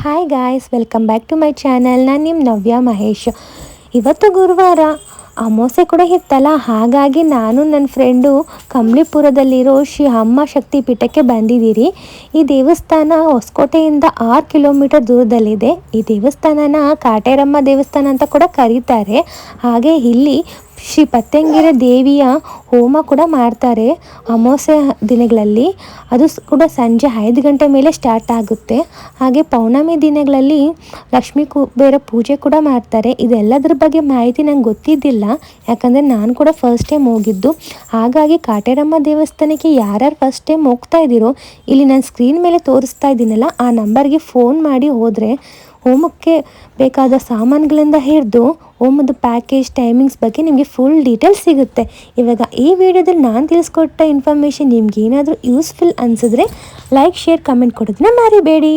Hi guys, welcome back to my channel. ನಾನು ನಿಮ್ಮ ನವ್ಯ ಮಹೇಶ್. ಇವತ್ತು ಗುರುವಾರ ಅಮಾವಾಸ್ಯೆ ಕೂಡ ಇತ್ತಲ್ಲ, ಹಾಗಾಗಿ ನಾನು ನನ್ನ ಫ್ರೆಂಡು ಕಂಬ್ಳಿಪುರದಲ್ಲಿರೋ ಶ್ರೀ ಅಮ್ಮ ಶಕ್ತಿ ಪೀಠಕ್ಕೆ ಬಂದಿದ್ದೀರಿ. ಈ ದೇವಸ್ಥಾನ ಹೊಸಕೋಟೆಯಿಂದ 6 ಕಿಲೋಮೀಟರ್ ದೂರದಲ್ಲಿದೆ. ಈ ದೇವಸ್ಥಾನನ ಕಾಟೇರಮ್ಮ ದೇವಸ್ಥಾನ ಅಂತ ಕೂಡ ಕರೀತಾರೆ. ಹಾಗೆ ಇಲ್ಲಿ ಶ್ರೀ ಪತ್ತಂಗಿರ ದೇವಿಯ ಹೋಮ ಕೂಡ ಮಾಡ್ತಾರೆ ಅಮಾವಾಸ್ಯೆ ದಿನಗಳಲ್ಲಿ. ಅದು ಕೂಡ ಸಂಜೆ 5 ಗಂಟೆ ಮೇಲೆ ಸ್ಟಾರ್ಟ್ ಆಗುತ್ತೆ. ಹಾಗೆ ಪೌರ್ಣಮಿ ದಿನಗಳಲ್ಲಿ ಲಕ್ಷ್ಮೀ ಕುಬೇರ ಪೂಜೆ ಕೂಡ ಮಾಡ್ತಾರೆ. ಇದೆಲ್ಲದ್ರ ಬಗ್ಗೆ ಮಾಹಿತಿ ನಂಗೆ ಗೊತ್ತಿದ್ದಿಲ್ಲ, ಯಾಕಂದರೆ ನಾನು ಕೂಡ ಫಸ್ಟ್ ಟೈಮ್ ಹೋಗಿದ್ದು. ಹಾಗಾಗಿ ಕಾಟೇರಮ್ಮ ದೇವಸ್ಥಾನಕ್ಕೆ ಯಾರ್ಯಾರು ಫಸ್ಟ್ ಟೈಮ್ ಹೋಗ್ತಾ ಇದ್ದೀರೋ, ಇಲ್ಲಿ ನಾನು ಸ್ಕ್ರೀನ್ ಮೇಲೆ ತೋರಿಸ್ತಾ ಇದ್ದೀನಲ್ಲ, ಆ ನಂಬರ್ಗೆ ಫೋನ್ ಮಾಡಿ ಹೋದರೆ ಹೋಮಕ್ಕೆ ಬೇಕಾದ ಸಾಮಾನುಗಳಿಂದ ಹಿಡಿದು ಹೋಮದ ಪ್ಯಾಕೇಜ್ ಟೈಮಿಂಗ್ಸ್ ಬಗ್ಗೆ ನಿಮಗೆ ಫುಲ್ ಡೀಟೇಲ್ಸ್ ಸಿಗುತ್ತೆ. ಇವಾಗ ಈ ವಿಡಿಯೋದಲ್ಲಿ ನಾನು ತಿಳಿಸ್ಕೊಟ್ಟ ಇನ್ಫಾರ್ಮೇಷನ್ ನಿಮ್ಗೆ ಏನಾದರೂ ಯೂಸ್ಫುಲ್ ಅನಿಸಿದ್ರೆ ಲೈಕ್, ಶೇರ್, ಕಮೆಂಟ್ ಕೊಡೋದನ್ನ ಮರಿಬೇಡಿ.